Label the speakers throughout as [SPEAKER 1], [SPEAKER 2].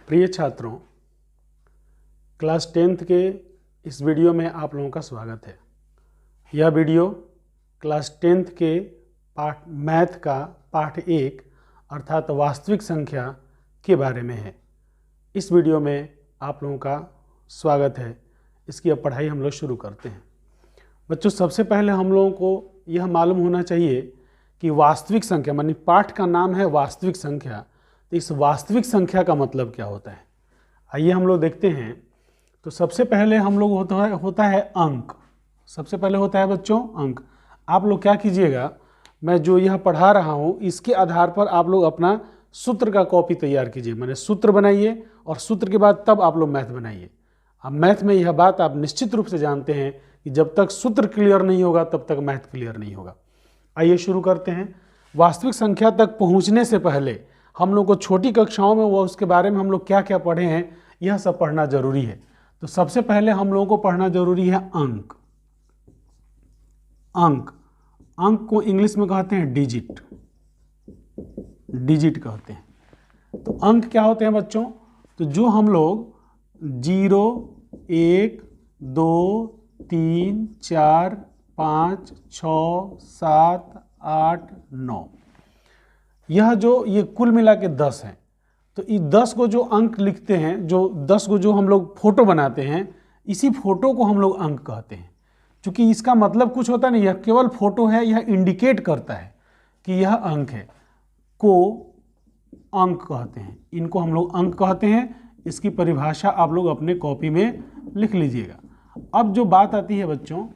[SPEAKER 1] प्रिय छात्रों, class 10th के इस वीडियो में आप लोगों का स्वागत है। यह वीडियो क्लास 10th के मैथ का पाठ 1 अर्थात वास्तविक संख्या के बारे में है। इस वीडियो में आप लोगों का स्वागत है। इसकी अब पढ़ाई हम लोग शुरू करते हैं। बच्चों, सबसे पहले हम लोगों को यह मालूम होना चाहिए कि वास्तविक संख्या, मानी पाठ का नाम है वास्तविक संख्या, तो इस वास्तविक संख्या का मतलब क्या होता है। आइए हम लोग देखते हैं। तो सबसे पहले हम लोग होता है अंक। सबसे पहले होता है बच्चों अंक। आप लोग क्या कीजिएगा, मैं जो यह पढ़ा रहा हूँ इसके आधार पर आप लोग अपना सूत्र का कॉपी तैयार कीजिए, माने सूत्र बनाइए और सूत्र के बाद तब आप लोग मैथ बनाइए। अब मैथ में यह बात आप निश्चित रूप से जानते हैं कि जब तक सूत्र क्लियर नहीं होगा तब तक मैथ क्लियर नहीं होगा। आइए शुरू करते हैं। वास्तविक संख्या तक पहुंचने से पहले हम लोग को छोटी कक्षाओं में वो उसके बारे में हम लोग क्या क्या पढ़े हैं यह सब पढ़ना जरूरी है। तो सबसे पहले हम लोगों को पढ़ना जरूरी है अंक। अंक अंक को इंग्लिश में कहते हैं डिजिट। डिजिट कहते हैं। तो अंक क्या होते हैं बच्चों, तो जो हम लोग 0, 1, 2, 3, 4, 5, 6, 7, 8, 9, ये कुल मिला के 10 हैं। तो इस 10 को जो अंक लिखते हैं, जो 10 को जो हम लोग फोटो बनाते हैं, इसी फोटो को हम लोग अंक कहते हैं। क्योंकि इसका मतलब कुछ होता नहीं, यह केवल फोटो है, यह इंडिकेट करता है कि यह अंक है, को अंक कहते हैं। इनको हम लोग अंक कहते हैं। इसकी परिभाषा आप लोग अपने कॉपी में लिख लीजिएगा। अब जो बात आती है बच्चों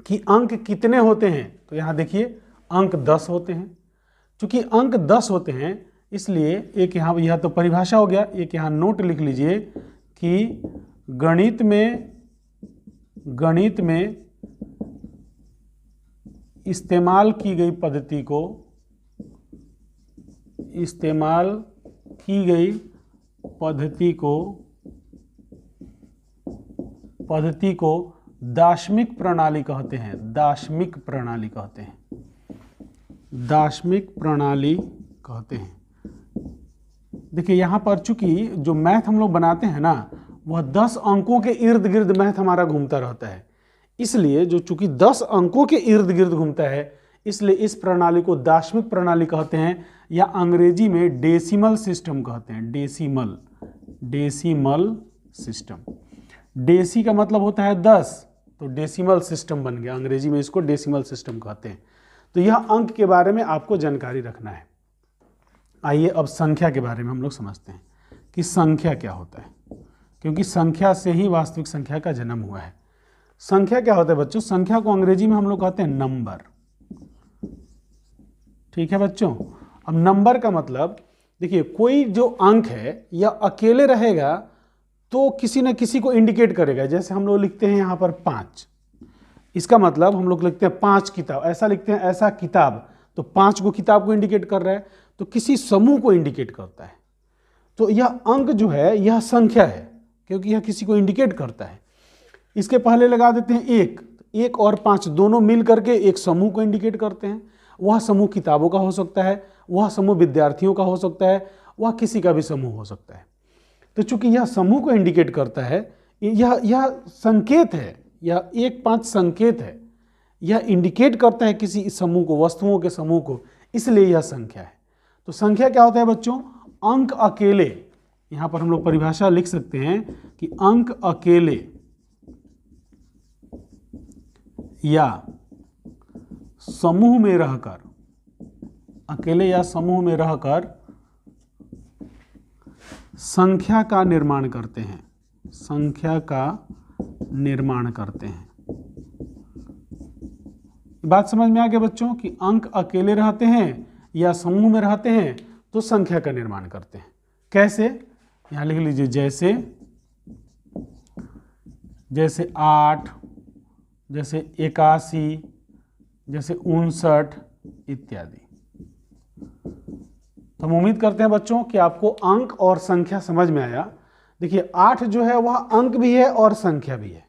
[SPEAKER 1] कि अंक कितने होते हैं, तो यहाँ देखिए अंक 10 होते हैं। क्योंकि अंक 10 होते हैं इसलिए एक यहाँ, यह तो परिभाषा हो गया, एक यहाँ नोट लिख लीजिए कि गणित में इस्तेमाल की गई पद्धति को दार्शनिक प्रणाली कहते हैं। दार्शनिक प्रणाली कहते हैं। दार्शनिक प्रणाली कहते हैं। देखिए यहाँ पर चूंकि जो मैथ हम लोग बनाते हैं ना, वह 10 अंकों के इर्द गिर्द मैथ हमारा घूमता रहता है। इसलिए जो चूंकि 10 अंकों के इर्द गिर्द घूमता है, इसलिए इस प्रणाली को दार्शनिक प्रणाली कहते हैं, या अंग्रेजी में डेसिमल सिस्टम कहते हैं। Decimal system. डेसी का मतलब होता है 10, तो डेसिमल सिस्टम बन गया। अंग्रेजी में इसको डेसिमल सिस्टम कहते हैं। तो यह अंक के बारे में आपको जानकारी रखना है। आइए अब संख्या के बारे में हम लोग समझते हैं कि संख्या क्या होता है, क्योंकि संख्या से ही वास्तविक संख्या का जन्म हुआ है। संख्या क्या होता है बच्चों, संख्या को अंग्रेजी में हम लोग कहते हैं नंबर। ठीक है बच्चों। अब नंबर का मतलब देखिए, कोई जो अंक है यह अकेले रहेगा तो किसी न किसी को इंडिकेट करेगा। जैसे हम लोग लिखते हैं यहाँ पर 5, इसका मतलब हम लोग लिखते हैं 5 किताब, ऐसा लिखते हैं ऐसा किताब, तो 5 को किताब को इंडिकेट कर रहा है, तो किसी समूह को इंडिकेट करता है। तो यह अंक जो है यह संख्या है, क्योंकि यह किसी को इंडिकेट करता है। इसके पहले लगा देते हैं 1 और 5 दोनों मिल करके एक समूह को इंडिकेट करते हैं। वह समूह किताबों का हो सकता है, वह समूह विद्यार्थियों का हो सकता है, वह किसी का भी समूह हो सकता है। तो चूंकि यह समूह को इंडिकेट करता है, यह संकेत है, यह 1-5 संकेत है, यह इंडिकेट करता है किसी समूह को, वस्तुओं के समूह को, इसलिए यह संख्या है। तो संख्या क्या होता है बच्चों, अंक अकेले। यहां पर हम लोग परिभाषा लिख सकते हैं कि अंक अकेले या समूह में रहकर, अकेले या समूह में रहकर संख्या का निर्माण करते हैं। संख्या का निर्माण करते हैं। बात समझ में आ गया बच्चों कि अंक अकेले रहते हैं या समूह में रहते हैं तो संख्या का निर्माण करते हैं। कैसे, यहां लिख लीजिए, जैसे 8, जैसे 81, जैसे 59 इत्यादि। तो हम उम्मीद करते हैं बच्चों कि आपको अंक और संख्या समझ में आया। देखिए 8 जो है वह अंक भी है और संख्या भी है।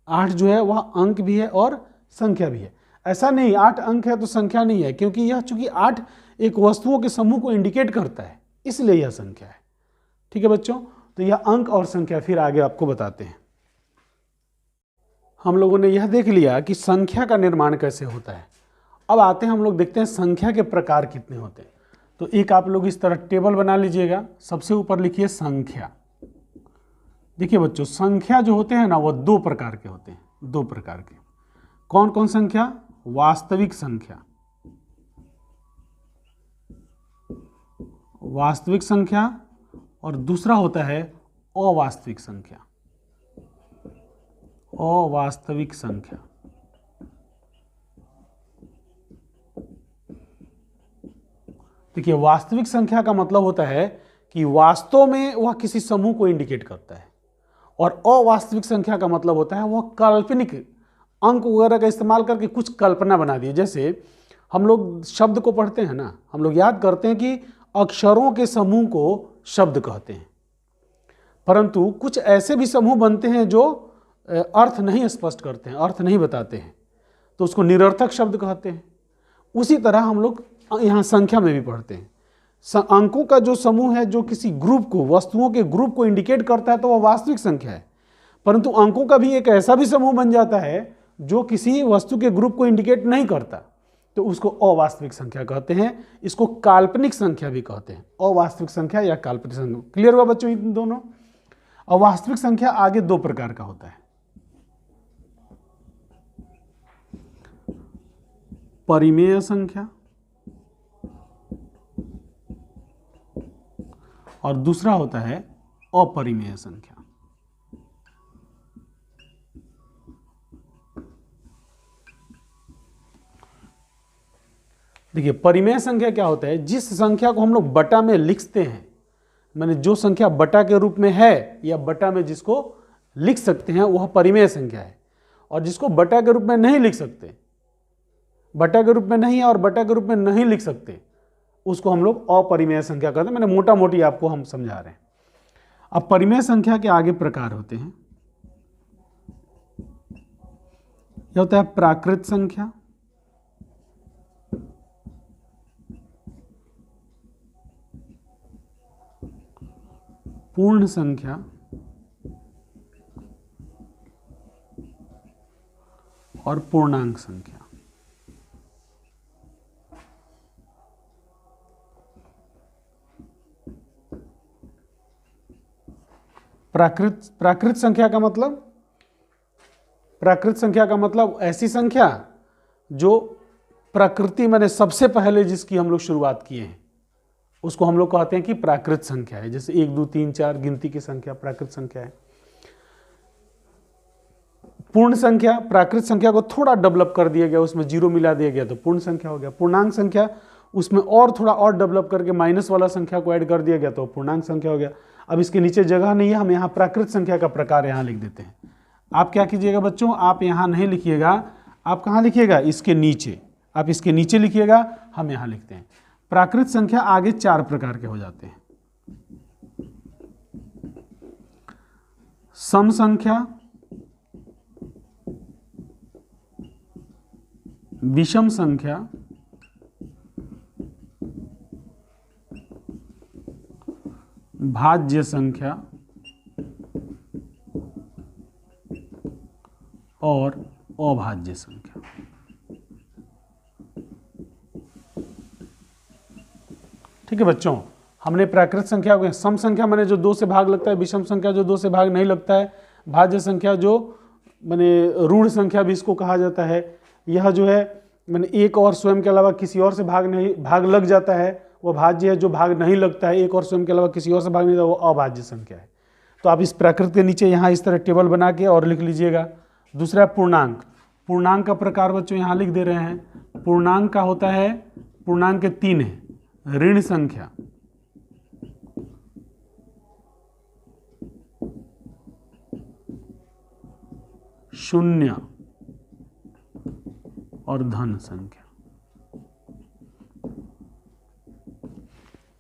[SPEAKER 1] 8 जो है वह अंक भी है और संख्या भी है। ऐसा नहीं 8 अंक है तो संख्या नहीं है, क्योंकि यह चूंकि 8 एक वस्तुओं के समूह को इंडिकेट करता है, इसलिए यह संख्या है। ठीक है बच्चों, तो यह अंक और संख्या फिर आगे आपको बताते हैं। हम लोगों ने यह देख लिया कि संख्या का निर्माण कैसे होता है। अब आते हैं हम लोग देखते हैं संख्या के प्रकार कितने होते हैं। तो एक आप लोग इस तरह टेबल बना लीजिएगा, सबसे ऊपर लिखिए संख्या। देखिए बच्चों, संख्या जो होते हैं ना वो दो प्रकार के होते हैं, दो प्रकार के। कौन कौन संख्या? वास्तविक संख्या, वास्तविक संख्या, और दूसरा होता है अवास्तविक संख्या, अवास्तविक संख्या। देखिए, वास्तविक संख्या का मतलब होता है कि वास्तव में वह किसी समूह को इंडिकेट करता है, और अवास्तविक संख्या का मतलब होता है वह काल्पनिक अंक वगैरह का इस्तेमाल करके कुछ कल्पना बना दी। जैसे हम लोग शब्द को पढ़ते हैं ना, हम लोग याद करते हैं कि अक्षरों के समूह को शब्द कहते हैं, परंतु कुछ ऐसे भी समूह बनते हैं जो अर्थ नहीं स्पष्ट करते हैं, अर्थ नहीं बताते हैं, तो उसको निरर्थक शब्द कहते हैं। उसी तरह हम लोग यहाँ संख्या में भी पढ़ते हैं। अंकों का जो समूह है जो किसी ग्रुप को, वस्तुओं के ग्रुप को इंडिकेट करता है तो वह वास्तविक संख्या है, परंतु अंकों का भी एक ऐसा भी समूह बन जाता है जो किसी वस्तु के ग्रुप को इंडिकेट नहीं करता, तो उसको अवास्तविक संख्या कहते हैं। इसको काल्पनिक संख्या भी कहते हैं, अवास्तविक संख्या या काल्पनिक संख्या। क्लियर हुआ बच्चों इन दोनों? अवास्तविक संख्या आगे दो प्रकार का होता है, परिमेय संख्या और दूसरा होता है अपरिमेय संख्या। देखिए, परिमेय संख्या क्या होता है? जिस संख्या को हम लोग बटा में लिखते हैं, माने जो संख्या बटा के रूप में है या बटा में जिसको लिख सकते हैं वह परिमेय संख्या है, और जिसको बटा के रूप में नहीं लिख सकते, बटा के रूप में नहीं है और बटा के रूप में नहीं लिख सकते, उसको हम लोग अपरिमेय संख्या कहते हैं। मैंने मोटा मोटी आपको हम समझा रहे हैं। अब परिमेय संख्या के आगे प्रकार होते हैं। यह होता है प्राकृत संख्या, पूर्ण संख्या और पूर्णांक संख्या। प्राकृत संख्या का मतलब, प्राकृत संख्या का मतलब ऐसी संख्या जो प्रकृति माने सबसे पहले जिसकी हम लोग शुरुआत किए हैं उसको हम लोग कहते हैं कि प्राकृत संख्या है। जैसे 1 2 3 4 गिनती की संख्या प्राकृत संख्या है। पूर्ण संख्या, प्राकृत संख्या को थोड़ा डेवलप कर दिया गया, उसमें जीरो मिला दिया गया तो पूर्ण संख्या हो गया। पूर्णांक संख्या, उसमें और थोड़ा और डेवलप करके माइनस वाला संख्या को ऐड कर दिया गया तो पूर्णांक संख्या हो गया। अब इसके नीचे जगह नहीं है, हम यहाँ प्राकृत संख्या का प्रकार यहाँ लिख देते हैं। आप क्या कीजिएगा बच्चों, आप यहाँ नहीं लिखिएगा, आप कहाँ लिखिएगा? इसके नीचे, आप इसके नीचे लिखिएगा, हम यहाँ लिखते हैं। प्राकृत संख्या आगे 4 प्रकार के हो जाते हैं। सम संख्या, विषम संख्या, भाज्य संख्या और अभाज्य संख्या। ठीक है बच्चों, हमने प्राकृत संख्या को, सम संख्या माने जो 2 से भाग लगता है, विषम संख्या जो 2 से भाग नहीं लगता है, भाज्य संख्या जो माने ऋण संख्या भी इसको कहा जाता है। यह जो है माने एक और स्वयं के अलावा किसी और से भाग लग जाता है वो भाज्य है। जो भाग नहीं लगता है, एक और स्वयं के अलावा किसी और से भाग नहीं लगता, वो अभाज्य संख्या है। तो आप इस प्राकृत के नीचे यहाँ इस तरह टेबल बना के और लिख लीजिएगा। दूसरा पूर्णांक, पूर्णांक का प्रकार बच्चों यहाँ लिख दे रहे हैं। पूर्णांक का होता है, पूर्णांक के 3 है, ऋण संख्या, शून्य और धन संख्या।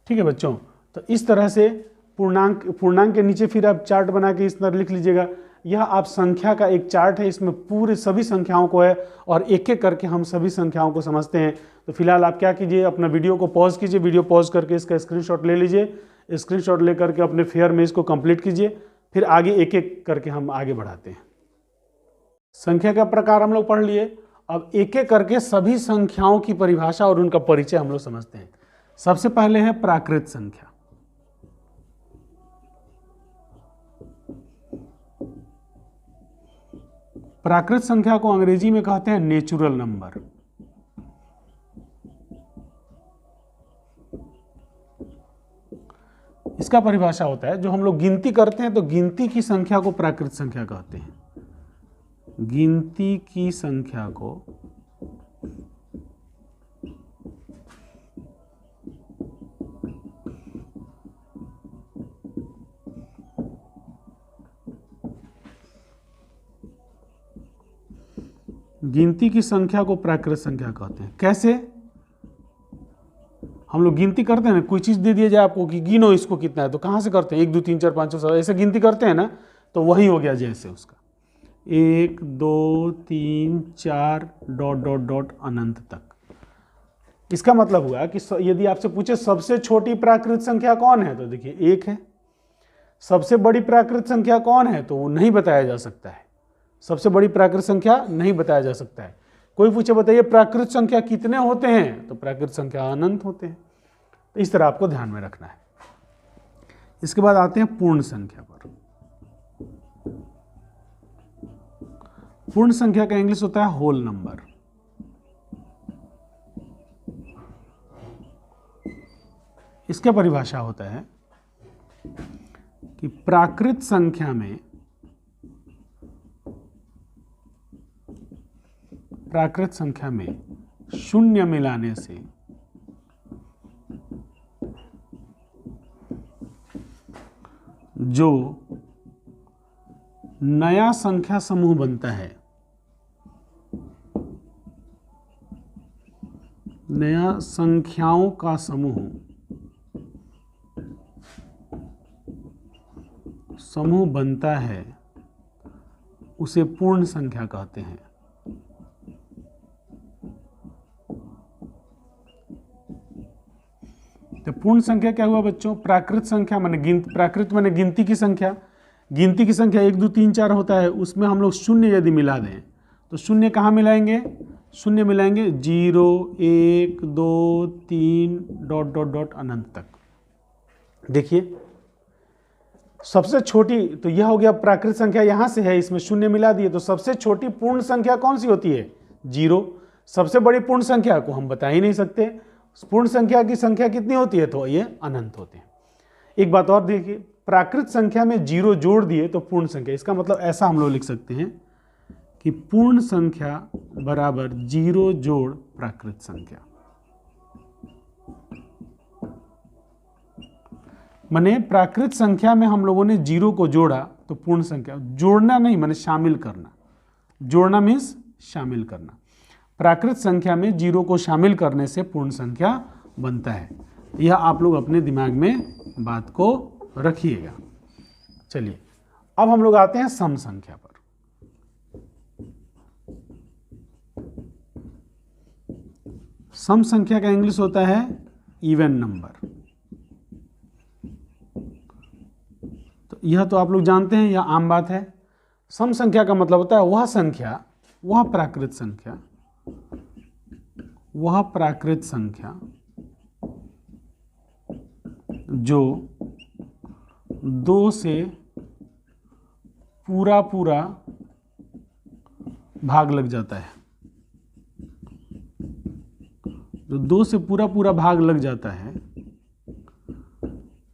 [SPEAKER 1] ठीक है बच्चों, तो इस तरह से पूर्णांक के नीचे फिर आप चार्ट बना के इस तरह लिख लीजिएगा। यह आप संख्या का एक चार्ट है, इसमें पूरे सभी संख्याओं को है और एक एक करके हम सभी संख्याओं को समझते हैं। तो फिलहाल आप क्या कीजिए, अपना वीडियो को पॉज कीजिए, वीडियो पॉज करके इसका स्क्रीनशॉट ले लीजिए। स्क्रीनशॉट लेकर के अपने फेयर में इसको कंप्लीट कीजिए, फिर आगे एक एक करके हम आगे बढ़ाते हैं। संख्या का प्रकार हम लोग पढ़ लिए, अब एक एक करके सभी संख्याओं की परिभाषा और उनका परिचय हम लोग समझते हैं। सबसे पहले है प्राकृत संख्या। प्राकृत संख्या को अंग्रेजी में कहते हैं नेचुरल नंबर। इसका परिभाषा होता है जो हम लोग गिनती करते हैं तो गिनती की संख्या को प्राकृत संख्या कहते हैं। गिनती की संख्या को प्राकृत संख्या कहते हैं। कैसे? हम लोग गिनती करते हैं ना, कोई चीज दे दिया जाए आपको कि गिनो इसको कितना है, तो कहां से करते हैं? 1 2 3 4 5 6 7 ऐसे गिनती करते हैं ना, तो वही हो गया जैसे उसका 1 2 3 4 डॉट डॉट डॉट अनंत तक। इसका मतलब हुआ कि यदि आपसे पूछे सबसे छोटी प्राकृत संख्या कौन है, तो देखिए 1 है। सबसे बड़ी प्राकृत संख्या कौन है, तो वो नहीं बताया जा सकता है। सबसे बड़ी प्राकृत संख्या नहीं बताया जा सकता है। कोई पूछे बताइए प्राकृत संख्या कितने होते हैं, तो प्राकृत संख्या अनंत होते हैं। तो इस तरह आपको ध्यान में रखना है। इसके बाद आते हैं पूर्ण संख्या पर। पूर्ण संख्या का इंग्लिश होता है होल नंबर। इसका परिभाषा होता है कि प्राकृत संख्या में शून्य मिलाने से जो नया संख्या समूह बनता है, नया संख्याओं का समूह बनता है, उसे पूर्ण संख्या कहते हैं। तो पूर्ण संख्या क्या हुआ बच्चों? प्राकृत संख्या माने प्राकृत माने गिनती की संख्या। गिनती की संख्या 1 2 3 4 होता है, उसमें हम लोग शून्य यदि मिला दें तो शून्य कहाँ मिलाएंगे? शून्य मिलाएंगे 0 1 2 3 डॉट डॉट डॉट अनंत तक। देखिए सबसे छोटी, तो यह हो गया प्राकृत संख्या, यहां से है, इसमें शून्य मिला दिए, तो सबसे छोटी पूर्ण संख्या कौन सी होती है? 0। सबसे बड़ी पूर्ण संख्या को हम बता ही नहीं सकते। पूर्ण संख्या की संख्या कितनी होती है? तो ये अनंत होते हैं। एक बात और देखिए, प्राकृत संख्या में 0 जोड़ दिए तो पूर्ण संख्या। इसका मतलब ऐसा हम लोग लिख सकते हैं कि पूर्ण संख्या बराबर 0 जोड़ प्राकृत संख्या। माने प्राकृत संख्या में हम लोगों ने 0 को जोड़ा तो पूर्ण संख्या। जोड़ना नहीं माने शामिल करना। जोड़ना मीन्स शामिल करना। प्राकृत संख्या में 0 को शामिल करने से पूर्ण संख्या बनता है। यह आप लोग अपने दिमाग में बात को रखिएगा। चलिए अब हम लोग आते हैं सम संख्या पर। सम संख्या का इंग्लिश होता है इवन नंबर। तो यह तो आप लोग जानते हैं, यह आम बात है। सम संख्या का मतलब होता है वह संख्या, वह प्राकृत संख्या जो 2 से पूरा भाग लग जाता है। जो 2 से पूरा भाग लग जाता है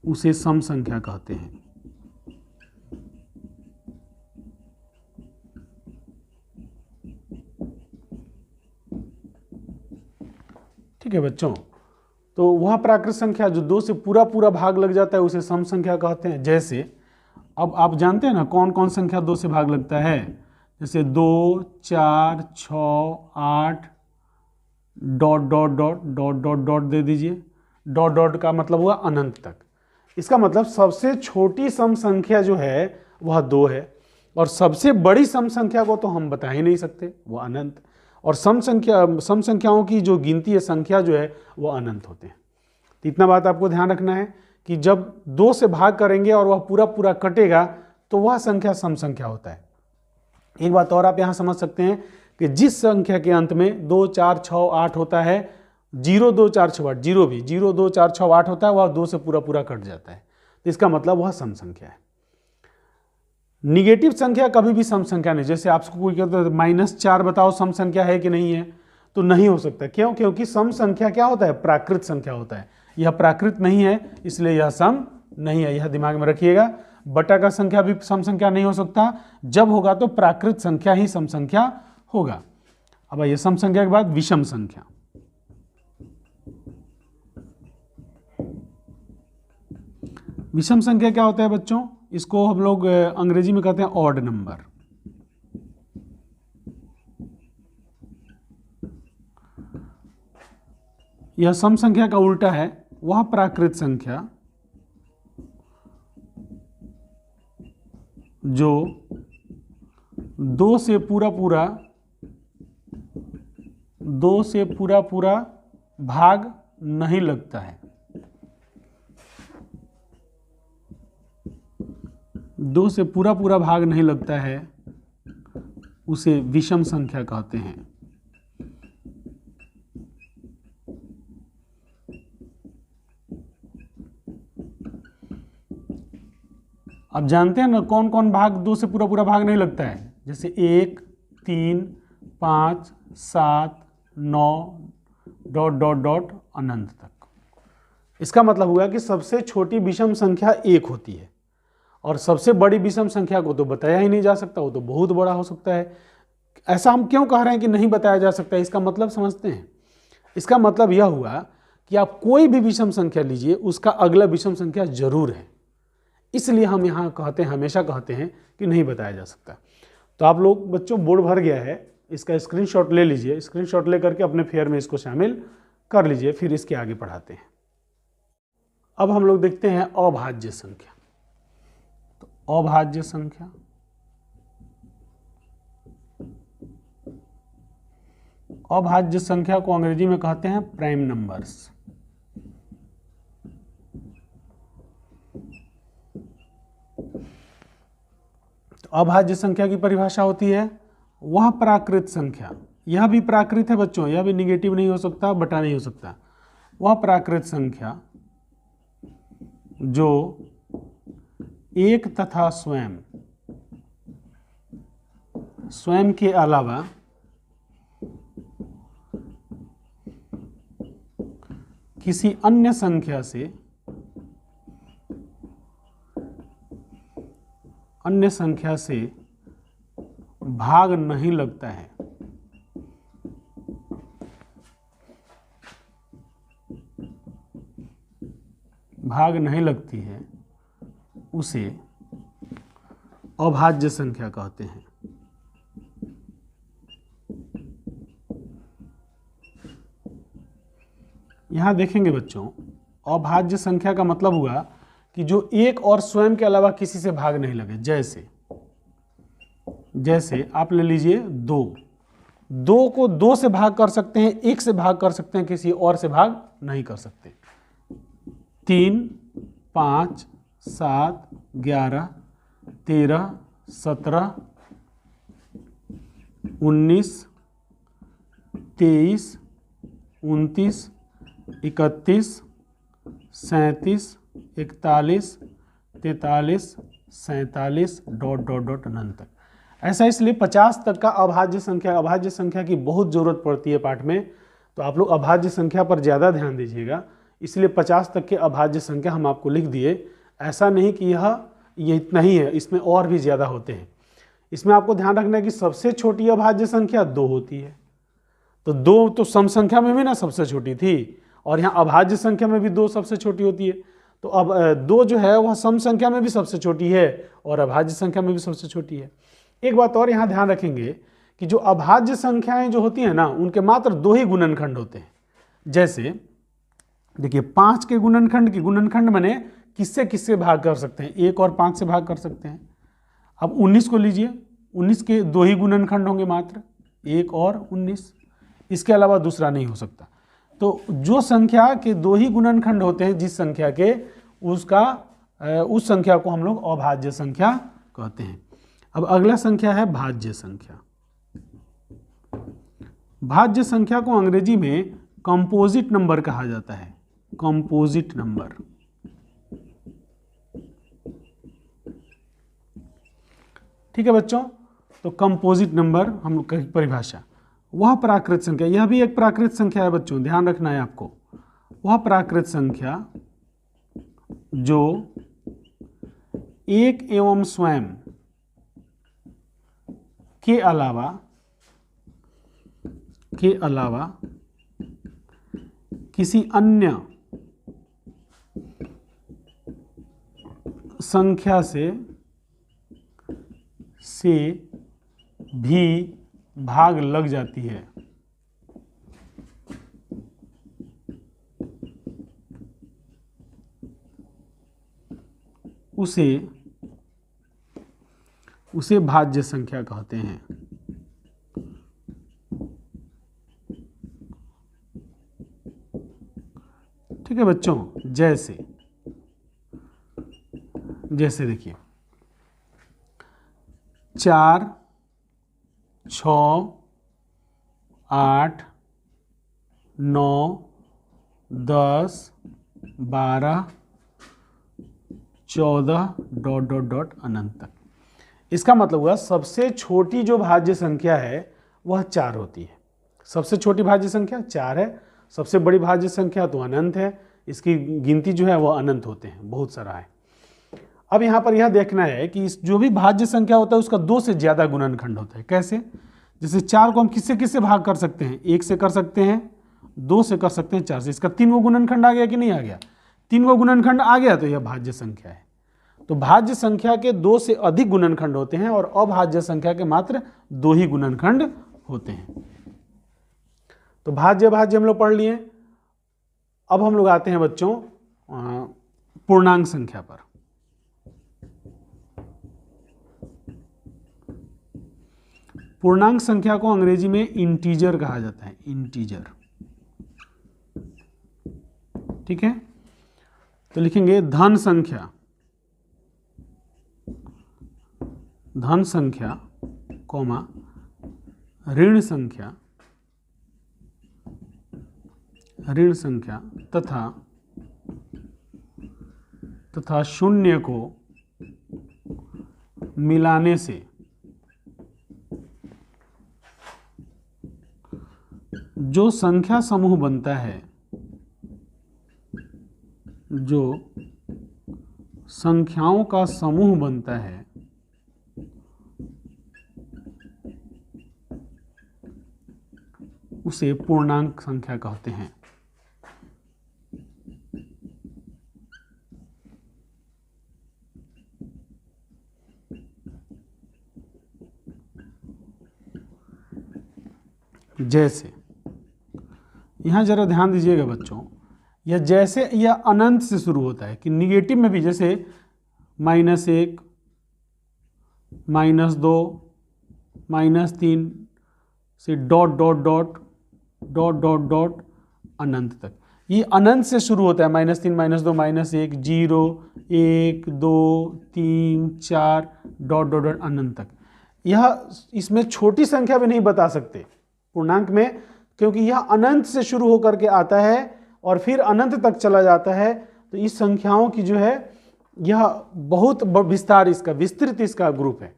[SPEAKER 1] उसे सम संख्या कहते हैं। ठीक है बच्चों, तो वह प्राकृत संख्या जो 2 से पूरा भाग लग जाता है उसे सम संख्या कहते हैं। जैसे अब आप जानते हैं ना कौन कौन संख्या 2 से भाग लगता है? जैसे 2 4 6 8 dot dot dot dot dot dot दे दीजिए। डॉट डॉट का मतलब हुआ अनंत तक। इसका मतलब सबसे छोटी सम संख्या जो है वह 2 है, और सबसे बड़ी सम संख्या को तो हम बता ही नहीं सकते, वो अनंत। और सम संख्याओं की जो गिनती है, संख्या जो है वो अनंत होते हैं। तो इतना बात आपको ध्यान रखना है कि जब 2 से भाग करेंगे और वह पूरा पूरा कटेगा तो वह संख्या सम संख्या होता है। एक बात और आप यहाँ समझ सकते हैं कि जिस संख्या के अंत में 2, 4, 6, 8 होता है, 0, 2, 4, 6, 8, 0 भी 0, 2, 4, 6, 8 होता है, वह 2 से पूरा पूरा कट जाता है, तो इसका मतलब वह सम संख्या है। निगेटिव संख्या कभी भी सम संख्या नहीं। जैसे आपको कोई कहता है -4 बताओ सम संख्या है कि नहीं है, तो नहीं हो सकता। क्यों? क्योंकि सम संख्या क्या होता है? प्राकृत संख्या होता है। यह प्राकृत नहीं है, इसलिए यह सम नहीं है, यह दिमाग में रखिएगा। बटा का संख्या भी सम संख्या नहीं हो सकता, जब होगा तो प्राकृत संख्या ही सम संख्या होगा। अब आइए सम संख्या के बाद विषम संख्या। विषम संख्या क्या होता है बच्चों? इसको हम लोग अंग्रेजी में कहते हैं ऑड नंबर। यह सम संख्या का उल्टा है, वह प्राकृत संख्या जो 2 से पूरा पूरा भाग नहीं लगता है। 2 से पूरा पूरा भाग नहीं लगता है, उसे विषम संख्या कहते हैं। अब जानते हैं ना कौन कौन भाग 2 से पूरा पूरा भाग नहीं लगता है? जैसे 1, 3, 5, 7, 9 ... अनंत तक। इसका मतलब हुआ कि सबसे छोटी विषम संख्या 1 होती है, और सबसे बड़ी विषम संख्या को तो बताया ही नहीं जा सकता, वो तो बहुत बड़ा हो सकता है। ऐसा हम क्यों कह रहे हैं कि नहीं बताया जा सकता? इसका मतलब समझते हैं। इसका मतलब यह हुआ कि आप कोई भी विषम संख्या लीजिए, उसका अगला विषम संख्या जरूर है, इसलिए हम यहाँ कहते हैं, हमेशा कहते हैं कि नहीं बताया जा सकता। तो आप लोग बच्चों बोर्ड भर गया है, इसका स्क्रीनशॉट ले लीजिए, स्क्रीनशॉट ले करके अपने फेयर में इसको शामिल कर लीजिए, फिर इसके आगे पढ़ाते हैं। अब हम लोग देखते हैं अभाज्य संख्या। तो अभाज्य संख्या, अभाज्य संख्या को अंग्रेजी में कहते हैं प्राइम नंबर्स। अभाज्य संख्या की परिभाषा होती है वह प्राकृत संख्या, यह भी प्राकृत है बच्चों, यह भी निगेटिव नहीं हो सकता, बटा नहीं हो सकता। वह प्राकृत संख्या जो एक तथा स्वयं के अलावा किसी अन्य संख्या से भाग नहीं लगता है, भाग नहीं लगती है, उसे अभाज्य संख्या कहते हैं। यहां देखेंगे बच्चों, अभाज्य संख्या का मतलब हुआ कि जो एक और स्वयं के अलावा किसी से भाग नहीं लगे। जैसे आप ले लीजिए 2 को 2 से भाग कर सकते हैं, 1 से भाग कर सकते हैं, किसी और से भाग नहीं कर सकते। 3, 5, 7, 11, 13, 17, 19, 23, 29, 31, 37, 41, 43, 47 ... अनंत तक। ऐसा इसलिए 50 तक का अभाज्य संख्या की बहुत जरूरत पड़ती है पाठ में, तो आप लोग अभाज्य संख्या पर ज़्यादा ध्यान दीजिएगा। इसलिए 50 तक के अभाज्य संख्या हम आपको लिख दिए। ऐसा नहीं कि यह इतना ही है, इसमें और भी ज़्यादा होते हैं। इसमें आपको ध्यान रखना है कि सबसे छोटी अभाज्य संख्या 2 होती है। तो 2 तो सम संख्या में भी ना सबसे छोटी थी, और यहाँ अभाज्य संख्या में भी 2 सबसे छोटी होती है। तो अब 2 जो है वह सम संख्या में भी सबसे छोटी है और अभाज्य संख्या में भी सबसे छोटी है। एक बात और यहाँ ध्यान रखेंगे कि जो अभाज्य संख्याएं जो होती हैं ना, उनके मात्र 2 ही गुणनखंड होते हैं। जैसे देखिए 5 के गुणनखंड माने किससे भाग कर सकते हैं? 1 और 5 से भाग कर सकते हैं। अब 19 को लीजिए, 19 के 2 ही गुणनखंड होंगे मात्र, 1 और 19, इसके अलावा दूसरा नहीं हो सकता। तो जो संख्या के 2 ही गुणनखंड होते हैं जिस संख्या के, उस संख्या को हम लोग अभाज्य संख्या कहते हैं। अब अगला संख्या है भाज्य संख्या। भाज्य संख्या को अंग्रेजी में कंपोजिट नंबर कहा जाता है, कंपोजिट नंबर। ठीक है बच्चों, तो कंपोजिट नंबर हम लोग की परिभाषा, वह प्राकृत संख्या, यह भी एक प्राकृत संख्या है बच्चों, ध्यान रखना है आपको। वह प्राकृत संख्या जो एक एवं स्वयं के अलावा किसी अन्य संख्या से भी भाग लग जाती है, उसे भाज्य संख्या कहते हैं। ठीक है बच्चों, जैसे देखिए 4, 6, 8, 9, 10, 12, 14 ... अनंत तक। इसका मतलब हुआ सबसे छोटी जो भाज्य संख्या है वह 4 होती है। सबसे छोटी भाज्य संख्या 4 है, सबसे बड़ी भाज्य संख्या तो अनंत है। इसकी गिनती जो है वह अनंत होते हैं, बहुत सारा है। अब यहाँ पर यह देखना है कि जो भी भाज्य संख्या होता है उसका 2 से ज़्यादा गुणनखंड होता है। कैसे? जैसे 4 को हम किससे भाग कर सकते हैं? 1 से कर सकते हैं, 2 से कर सकते हैं, 4 से। इसका 3 गुणनखंड आ गया कि नहीं आ गया? 3 गुणनखंड आ गया तो यह भाज्य संख्या है। तो भाज्य संख्या के 2 से अधिक गुणनखंड होते हैं और अभाज्य संख्या के मात्र 2 ही गुणनखंड होते हैं। तो भाज्य हम लोग पढ़ लिए। अब हम लोग आते हैं बच्चों पूर्णांक संख्या पर। पूर्णांक संख्या को अंग्रेजी में इंटीजर कहा जाता है, इंटीजर। ठीक है, तो लिखेंगे धन संख्या, कॉमा ऋण संख्या तथा शून्य को मिलाने से जो संख्या समूह बनता है, जो संख्याओं का समूह बनता है, उसे पूर्णांक संख्या कहते हैं। जैसे यहां जरा ध्यान दीजिएगा बच्चों, यह अनंत से शुरू होता है कि निगेटिव में भी, जैसे -1, -2, -3 से ... अनंत तक। ये अनंत से शुरू होता है, -3, -2, -1, 0, 1, 2, 3, 4 ... अनंत तक। यह इसमें छोटी संख्या भी नहीं बता सकते पूर्णांक में, क्योंकि यह अनंत से शुरू होकर के आता है और फिर अनंत तक चला जाता है। तो इस संख्याओं की जो है यह बहुत विस्तृत इसका ग्रुप है।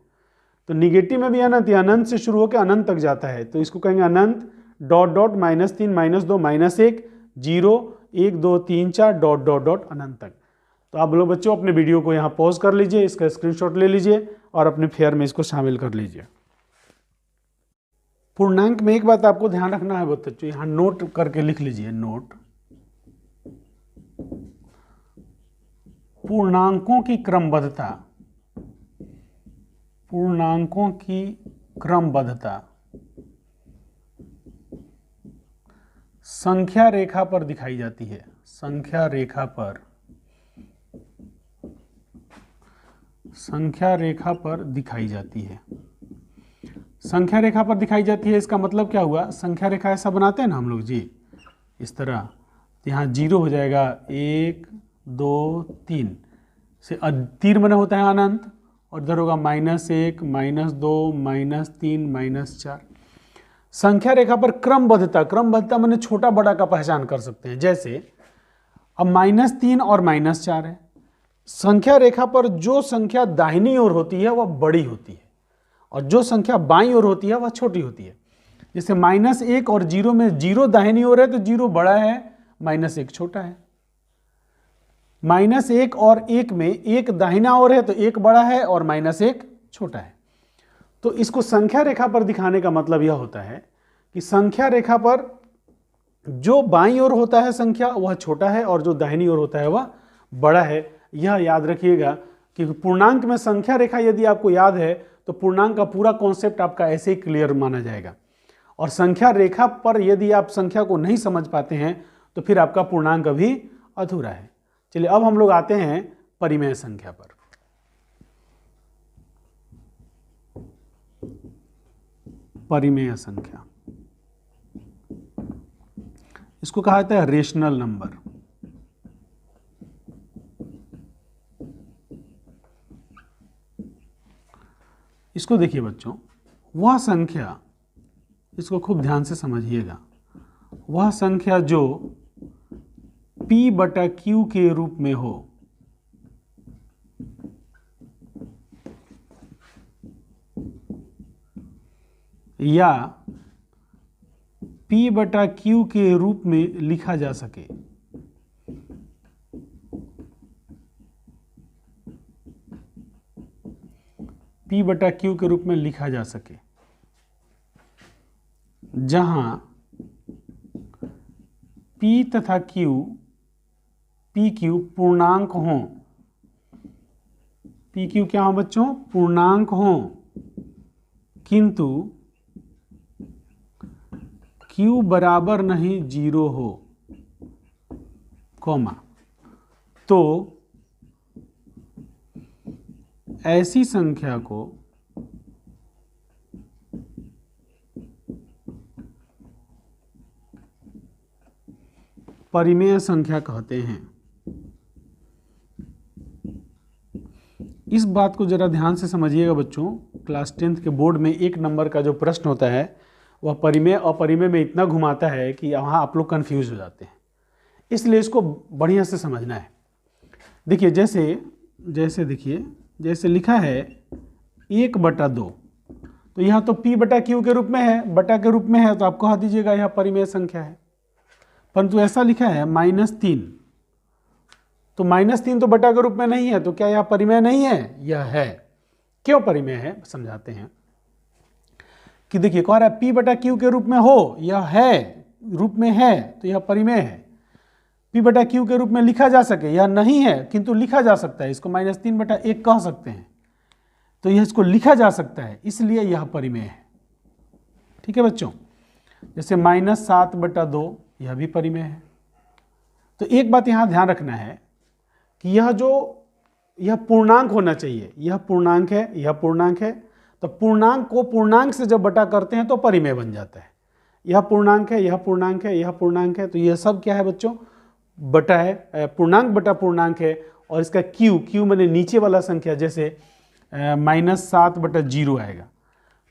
[SPEAKER 1] तो निगेटिव में भी अनंत, या अनंत से शुरू होकर अनंत तक जाता है, तो इसको कहेंगे अनंत ... -3, -2, -1, 0, 1, 2, 3, 4 ... अनंत तक। तो आप लोग बच्चों अपने वीडियो को यहाँ पॉज कर लीजिए, इसका स्क्रीनशॉट ले लीजिए और अपने फेयर में इसको शामिल कर लीजिए। पूर्णांक में एक बात आपको ध्यान रखना है बच्चों, यहाँ नोट करके लिख लीजिए, नोट। पूर्णांकों की क्रमबद्धता संख्या रेखा पर दिखाई जाती है। संख्या रेखा पर दिखाई जाती है। संख्या रेखा पर दिखाई जाती है, इसका मतलब क्या हुआ? संख्या रेखा ऐसा बनाते हैं ना हम लोग जी, इस तरह। यहाँ 0 हो जाएगा, 1, 2 3 से तीर बना होता है अनंत, और इधर होगा -1 -2 -3 -4। संख्या रेखा पर क्रमबद्धता मैंने छोटा बड़ा का पहचान कर सकते हैं। जैसे अब -3 और -4 है, संख्या रेखा पर जो संख्या दाहिनी ओर होती है वह बड़ी होती है और जो संख्या बाईं ओर होती है वह छोटी होती है। जैसे -1 और 0 में 0 दाहिनी ओर है तो 0 बड़ा है, -1 छोटा है। -1 और 1 में 1 दाहिना ओर है तो 1 बड़ा है और -1 छोटा है। तो इसको संख्या रेखा पर दिखाने का मतलब यह होता है कि संख्या रेखा पर जो बाईं ओर होता है संख्या वह छोटा है और जो दाहिनी ओर होता है वह बड़ा है। यह याद रखिएगा कि पूर्णांक में संख्या रेखा यदि आपको याद है तो पूर्णांक का पूरा कॉन्सेप्ट आपका ऐसे ही क्लियर माना जाएगा, और संख्या रेखा पर यदि आप संख्या को नहीं समझ पाते हैं तो फिर आपका पूर्णांक अभी अधूरा है। चलिए अब हम लोग आते हैं परिमेय संख्या पर। परिमेय संख्या, इसको कहा जाता है रेशनल नंबर। इसको देखिए बच्चों, वह संख्या, इसको खूब ध्यान से समझिएगा, वह संख्या जो P/Q के रूप में हो या P/Q के रूप में लिखा जा सके। P/Q के रूप में लिखा जा सके, जहां P तथा PQ पूर्णांक हों। PQ क्या हो बच्चों? पूर्णांक हों, किंतु Q बराबर नहीं 0 हो, कॉमा। तो ऐसी संख्या को परिमेय संख्या कहते हैं। इस बात को जरा ध्यान से समझिएगा बच्चों, क्लास 10th के बोर्ड में 1 नंबर का जो प्रश्न होता है वह परिमेय अपरिमेय में इतना घुमाता है कि वहाँ आप लोग कंफ्यूज हो जाते हैं, इसलिए इसको बढ़िया से समझना है। देखिए देखिए जैसे लिखा है 1/2, तो यहाँ तो P/Q के रूप में है, बटा के रूप में है, तो आप कह दीजिएगा यह परिमेय संख्या है। परंतु ऐसा लिखा है -3, तो -3 तो बटा के रूप में नहीं है, तो क्या यह परिमेय नहीं है? यह है। क्यों परिमेय है समझाते हैं कि देखिए कह रहा है P/Q के रूप में हो, यह है, रूप में है, तो यह परिमेय है। P/Q के रूप में लिखा जा सके, यह नहीं है किंतु लिखा जा सकता है, इसको -3/1 कह सकते हैं, तो यह इसको लिखा जा सकता है, इसलिए यह परिमेय है। ठीक है बच्चों, जैसे -7/2 यह भी परिमेय है। तो एक बात यहां ध्यान रखना है कि यह पूर्णांक होना चाहिए, यह पूर्णांक है, यह पूर्णांक है, तो पूर्णांक को पूर्णांक से जब बटा करते हैं तो परिमेय बन जाता है। यह पूर्णांक है, यह पूर्णांक है, यह पूर्णांक है, तो यह सब क्या है बच्चों? बटा है, पूर्णांक बटा पूर्णांक है। और इसका Q मैंने नीचे वाला संख्या जैसे -7/0 आएगा,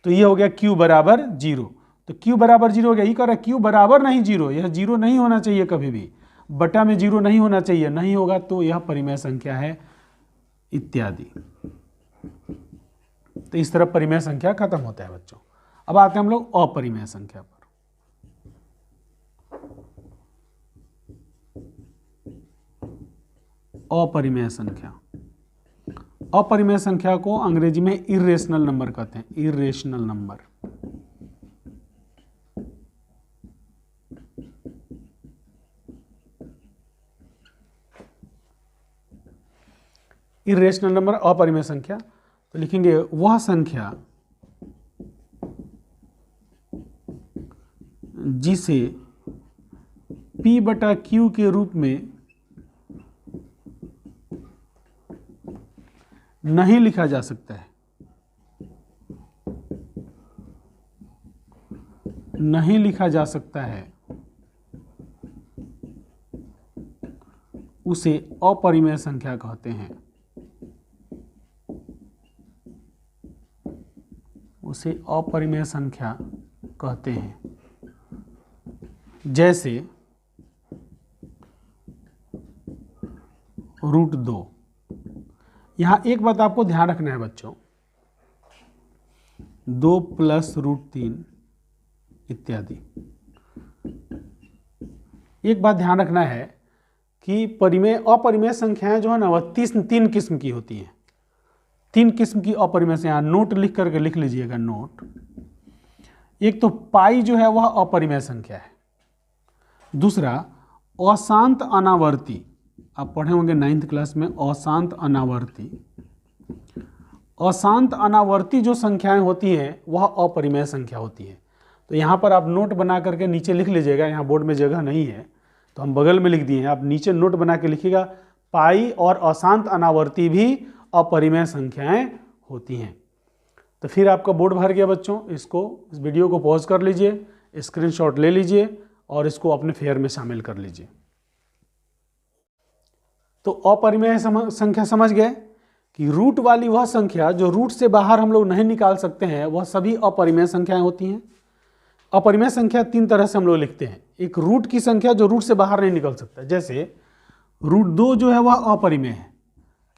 [SPEAKER 1] तो यह हो गया Q बराबर 0। तो Q बराबर 0 हो गया, ये कह रहा है Q बराबर नहीं 0, यह 0 नहीं होना चाहिए, कभी भी बटा में 0 नहीं होना चाहिए, नहीं होगा तो यह परिमेय संख्या है, इत्यादि। तो इस तरह परिमेय संख्या खत्म होता है बच्चों। अब आते हैं हम लोग अपरिमेय संख्या पर। अपरिमेय संख्या, अपरिमेय संख्या को अंग्रेजी में इर्रेशनल नंबर कहते हैं, इर्रेशनल नंबर। इर्रेशनल नंबर, अपरिमेय संख्या, तो लिखेंगे वह संख्या जिसे P/Q के रूप में नहीं लिखा जा सकता है, उसे अपरिमेय संख्या कहते हैं। उसे अपरिमेय संख्या कहते हैं। जैसे √2। यहां एक बात आपको ध्यान रखना है बच्चों, 2 + √3 इत्यादि। एक बात ध्यान रखना है कि अपरिमेय संख्याएं जो है ना वह 3 किस्म की होती हैं। 3 किस्म की अपरिमेय से, यहाँ नोट लिख करके लिख लीजिएगा नोट। एक तो पाई जो है वह अपरिमेय संख्या है। दूसरा अशांत अनावर्ती, आप पढ़े होंगे 9th क्लास में अशांत अनावर्ती। अशांत अनावर्ती जो संख्याएं होती हैं वह अपरिमेय संख्या होती है। तो यहाँ पर आप नोट बना करके नीचे लिख लीजिएगा, यहाँ बोर्ड में जगह नहीं है तो हम बगल में लिख दिए हैं, आप नीचे नोट बना के लिखिएगा। पाई और अशांत अनावर्ती भी अपरिमेय संख्याएं होती हैं। तो फिर आपका बोर्ड भर गया बच्चों। इस वीडियो को पॉज कर लीजिए, स्क्रीनशॉट ले लीजिए और इसको अपने फेयर में शामिल कर लीजिए। तो अपरिमेय संख्या समझ गए कि रूट वाली वह संख्या जो रूट से बाहर हम लोग नहीं निकाल सकते हैं वह सभी अपरिमेय संख्याएं होती हैं। अपरिमेय संख्या 3 तरह से हम लोग लिखते हैं। एक रूट की संख्या जो रूट से बाहर नहीं निकल सकता, जैसे √2 जो है वह अपरिमेय है,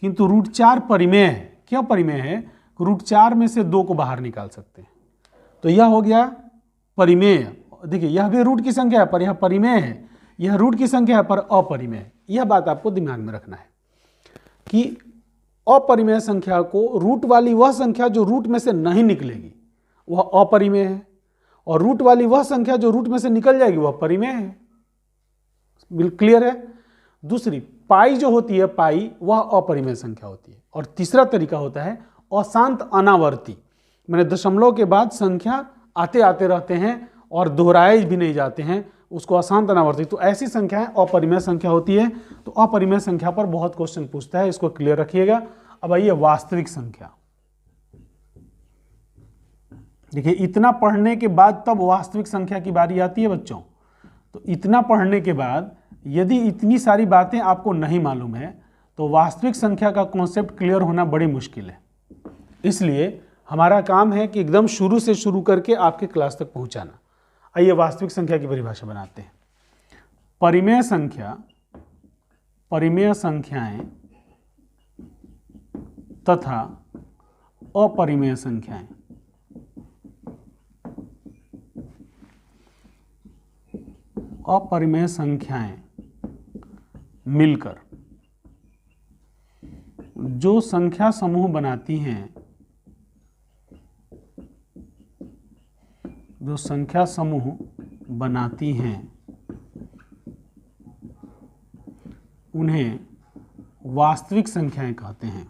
[SPEAKER 1] किंतु √4 परिमेय है। क्यों परिमेय है? √4 में से 2 को बाहर निकाल सकते हैं, तो यह हो गया परिमेय। देखिए यह भी रूट की संख्या है पर यह परिमेय है, यह रूट की संख्या है पर अपरिमेय है। यह बात आपको दिमाग में रखना है कि अपरिमेय संख्या को, रूट वाली वह संख्या जो रूट में से नहीं निकलेगी वह अपरिमेय है, और रूट वाली वह संख्या जो रूट में से निकल जाएगी वह परिमेय है। बिल्कुल क्लियर है। दूसरी पाई जो होती है, पाई वह अपरिमेय संख्या होती है। और तीसरा तरीका होता है अशांत अनावर्ती, मैंने दशमलव के बाद संख्या आते आते रहते हैं और दोहराए भी नहीं जाते हैं, उसको अशांत अनावर्ती। तो ऐसी संख्याएं अपरिमेय संख्या होती है। तो अपरिमेय संख्या पर बहुत क्वेश्चन पूछता है, इसको क्लियर रखिएगा। अब आइए वास्तविक संख्या। देखिए इतना पढ़ने के बाद तब वास्तविक संख्या की बारी आती है बच्चों। तो इतना पढ़ने के बाद यदि इतनी सारी बातें आपको नहीं मालूम है तो वास्तविक संख्या का कॉन्सेप्ट क्लियर होना बड़ी मुश्किल है। इसलिए हमारा काम है कि एकदम शुरू से शुरू करके आपके क्लास तक पहुंचाना। आइए वास्तविक संख्या की परिभाषा बनाते हैं। परिमेय संख्या, परिमेय संख्याएं तथा अपरिमेय संख्याएं अपरिमेय संख्याएं मिलकर जो संख्या समूह बनाती हैं, जो संख्या समूह बनाती हैं उन्हें वास्तविक संख्याएं कहते हैं।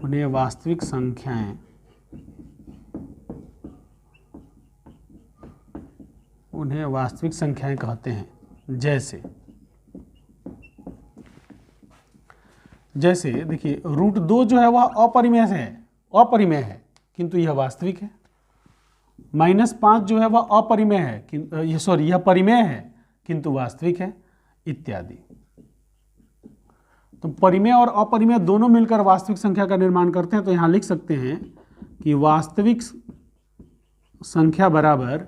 [SPEAKER 1] उन्हें वास्तविक संख्याएं, उन्हें वास्तविक संख्याएं कहते हैं। जैसे देखिए √2 जो है वह अपरिमेय है किंतु यह वास्तविक है। -5 जो है वह अपरिमेय है, यह परिमेय है किंतु वास्तविक है, इत्यादि। तो परिमेय और अपरिमेय दोनों मिलकर वास्तविक संख्या का निर्माण करते हैं। तो यहां लिख सकते हैं कि वास्तविक संख्या बराबर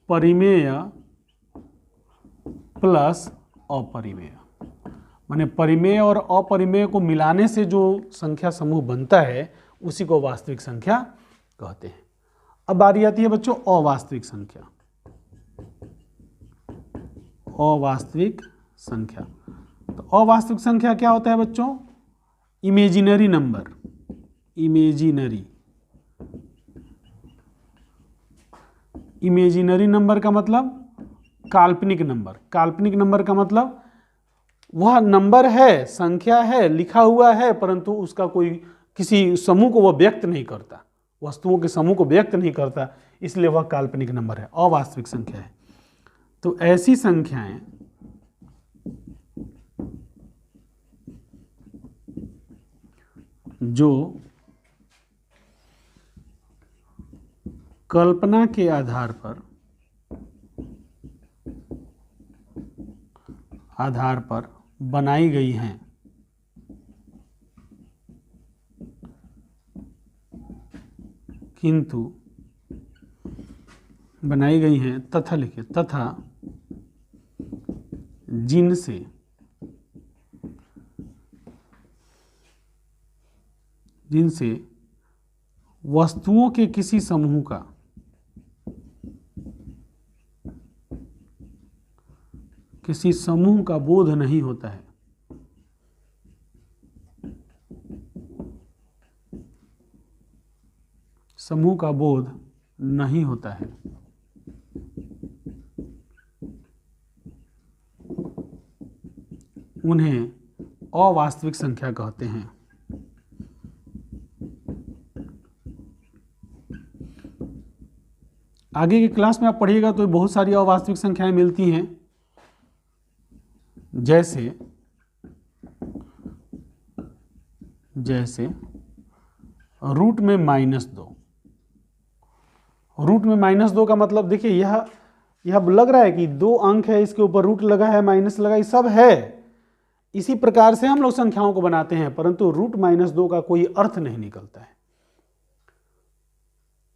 [SPEAKER 1] परिमेय प्लस अपरिमेय। माने परिमेय और अपरिमेय को मिलाने से जो संख्या समूह बनता है उसी को वास्तविक संख्या कहते हैं। अब बारी आती है बच्चों अवास्तविक संख्या। अवास्तविक संख्या, तो अवास्तविक संख्या क्या होता है बच्चों? Imaginary number. इमेजिनरी नंबर का मतलब काल्पनिक नंबर। काल्पनिक नंबर का मतलब वह नंबर है, संख्या है, लिखा हुआ है, परंतु उसका कोई किसी समूह को वह व्यक्त नहीं करता, वस्तुओं के समूह को व्यक्त नहीं करता, इसलिए वह काल्पनिक नंबर है, अवास्तविक संख्या है। तो ऐसी संख्याएं जो कल्पना के आधार पर आधार पर बनाई गई हैं, किंतु बनाई गई हैं तथा लिखिए तथा जिनसे वस्तुओं के किसी समूह का बोध नहीं होता है। समूह का बोध नहीं होता है। उन्हें अवास्तविक संख्या कहते हैं। आगे की क्लास में आप पढ़िएगा तो बहुत सारी अवास्तविक संख्याएं मिलती हैं, जैसे रूट में -2। रूट में -2 का मतलब देखिए यह लग रहा है कि 2 अंक है, इसके ऊपर रूट लगा है, माइनस लगा, ये सब है। इसी प्रकार से हम लोग संख्याओं को बनाते हैं, परंतु रूट -2 का कोई अर्थ नहीं निकलता है।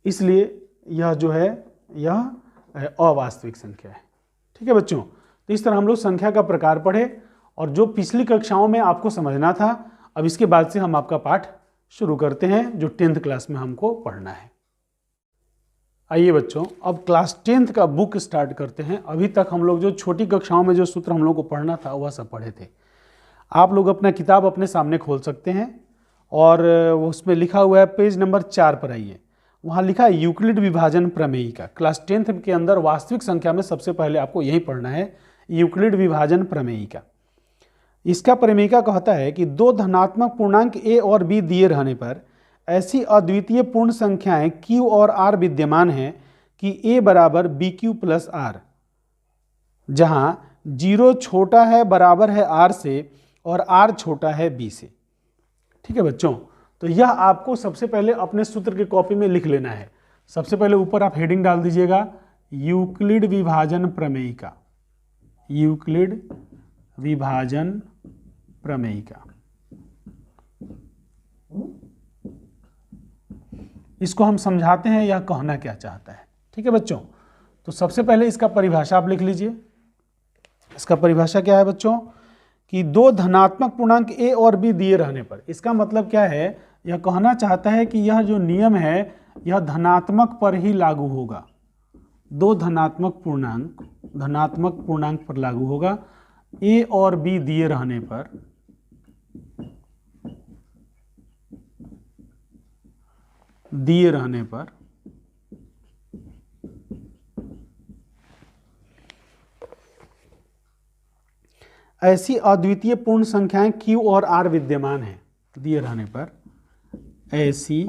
[SPEAKER 1] इसलिए यह जो है यह अवास्तविक संख्या है। ठीक है बच्चों, तो इस तरह हम लोग संख्या का प्रकार पढ़े और जो पिछली कक्षाओं में आपको समझना था, अब इसके बाद से हम आपका पाठ शुरू करते हैं जो 10th क्लास में हमको पढ़ना है। आइए बच्चों, अब क्लास 10th का बुक स्टार्ट करते हैं। अभी तक हम लोग जो छोटी कक्षाओं में जो सूत्र हम लोग को पढ़ना था वह सब पढ़े थे। आप लोग अपना किताब अपने सामने खोल सकते हैं और उसमें लिखा हुआ है पेज नंबर 4 पर आइए, वहाँ लिखा है यूक्लिड विभाजन प्रमेयिका। क्लास 10th के अंदर वास्तविक संख्या में सबसे पहले आपको यही पढ़ना है, यूक्लिड विभाजन प्रमेयिका। इसका प्रमेयिका कहता है कि 2 धनात्मक पूर्णांक a और b दिए रहने पर ऐसी अद्वितीय पूर्ण संख्याएं q और r विद्यमान हैं कि a बराबर bq प्लस r, जहां 0 छोटा है बराबर है r से और r छोटा है b से। ठीक है बच्चों, तो यह आपको सबसे पहले अपने सूत्र की कॉपी में लिख लेना है। सबसे पहले ऊपर आप हेडिंग डाल दीजिएगा यूक्लिड विभाजन प्रमेयिका। यूक्लिड विभाजन प्रमेयिका, इसको हम समझाते हैं यह कहना क्या चाहता है। ठीक है बच्चों, तो सबसे पहले इसका परिभाषा आप लिख लीजिए। इसका परिभाषा क्या है बच्चों कि 2 धनात्मक पूर्णांक a और b दिए रहने पर, इसका मतलब क्या है, यह कहना चाहता है कि यह जो नियम है यह धनात्मक पर ही लागू होगा। 2 धनात्मक पूर्णांक पर लागू होगा। a और b दिए रहने पर ऐसी अद्वितीय पूर्ण संख्याएं q और r विद्यमान हैं। दिए रहने पर ऐसी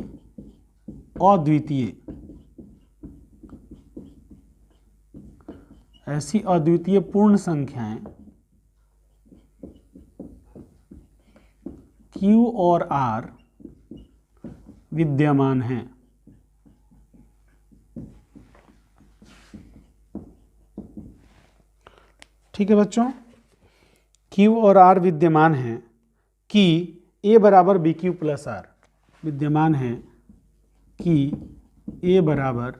[SPEAKER 1] अद्वितीय पूर्ण संख्याएं q और r विद्यमान हैं। ठीक है बच्चों, q और r विद्यमान हैं कि a बराबर bq प्लस r, विद्यमान है कि a बराबर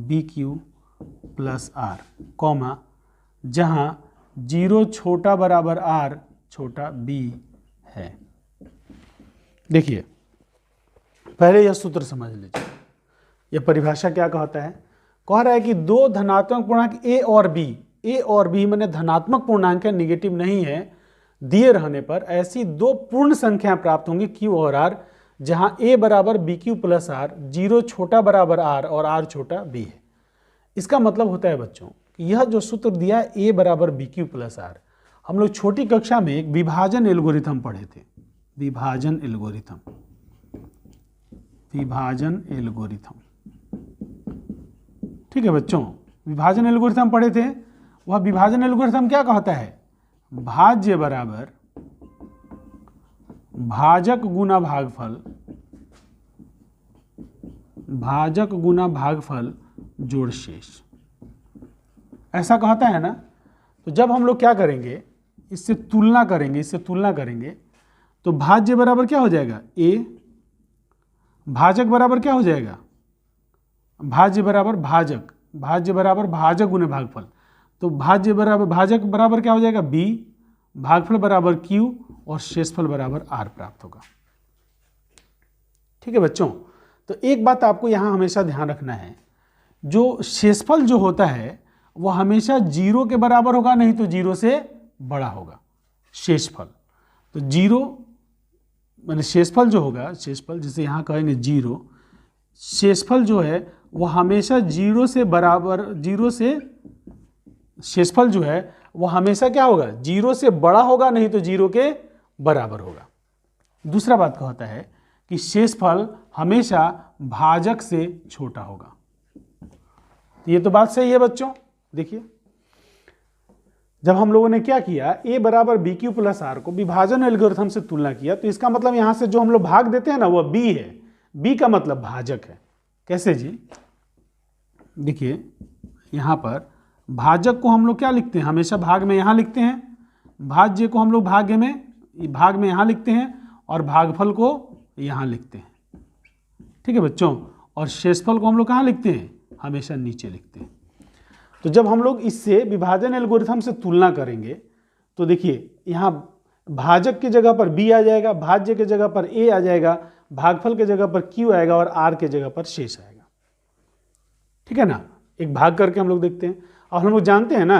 [SPEAKER 1] bq प्लस r, कॉमा जहां 0 छोटा बराबर r छोटा b है। देखिए पहले यह सूत्र समझ लीजिए। यह परिभाषा क्या कहता है, कह रहा है कि 2 धनात्मक पूर्णांक a और b मैंने धनात्मक पूर्णांक है, निगेटिव नहीं है, दिए रहने पर ऐसी 2 पूर्ण संख्याएं प्राप्त होंगी q और r, जहां a बराबर bq प्लस r, 0 छोटा बराबर r और r छोटा b है। इसका मतलब होता है बच्चों कि यह जो सूत्र दिया है a बराबर bq प्लस r, हम लोग छोटी कक्षा में एक विभाजन एल्गोरिथम पढ़े थे। विभाजन एल्गोरिथम, ठीक है बच्चों, विभाजन एल्गोरिथम पढ़े थे। वह विभाजन एल्गोरिथम क्या कहता है, भाज्य बराबर भाजक गुना भागफल जोड़ शेष, ऐसा कहता है ना। तो जब हम लोग क्या करेंगे, इससे तुलना करेंगे तो भाज्य बराबर क्या हो जाएगा, a, भाजक बराबर क्या हो जाएगा, भाज्य बराबर भाजक गुने भागफल, तो भाजक बराबर क्या हो जाएगा b, भागफल बराबर q और शेषफल बराबर r प्राप्त होगा। ठीक है बच्चों, तो एक बात आपको यहाँ हमेशा ध्यान रखना है, जो शेषफल जो होता है वह हमेशा 0 के बराबर होगा, नहीं तो 0 से बड़ा होगा शेषफल। तो 0 माने शेषफल जो होगा, शेषफल जिसे यहाँ कहेंगे 0, शेषफल जो है वह हमेशा 0 से बराबर, शेषफल जो है वह हमेशा क्या होगा, 0 से बड़ा होगा, नहीं तो 0 के बराबर होगा। दूसरा बात कहता है कि शेषफल हमेशा भाजक से छोटा होगा। ये तो बात सही है बच्चों। देखिए जब हम लोगों ने क्या किया, a बराबर बी क्यू प्लस आर को विभाजन एल्गोरिथम से तुलना किया, तो इसका मतलब यहां से जो हम लोग भाग देते हैं ना वह b है, b का मतलब भाजक है। कैसे जी, देखिए यहां पर भाजक को हम लोग क्या लिखते हैं, हमेशा भाग में यहां लिखते हैं, भाज्य को हम लोग भाग में यहां लिखते हैं और भागफल को यहां लिखते हैं। ठीक है बच्चों, और शेषफल को हम लोग कहां लिखते हैं, हमेशा नीचे लिखते हैं। तो जब हम लोग इससे विभाजन एल्गोरिथम से तुलना करेंगे तो देखिए यहाँ भाजक की जगह पर b आ जाएगा, भाज्य की जगह पर a आ जाएगा, भागफल की जगह पर q आएगा और r की जगह पर शेष आएगा। ठीक है ना, एक भाग करके हम लोग देखते हैं। और हम लोग जानते हैं ना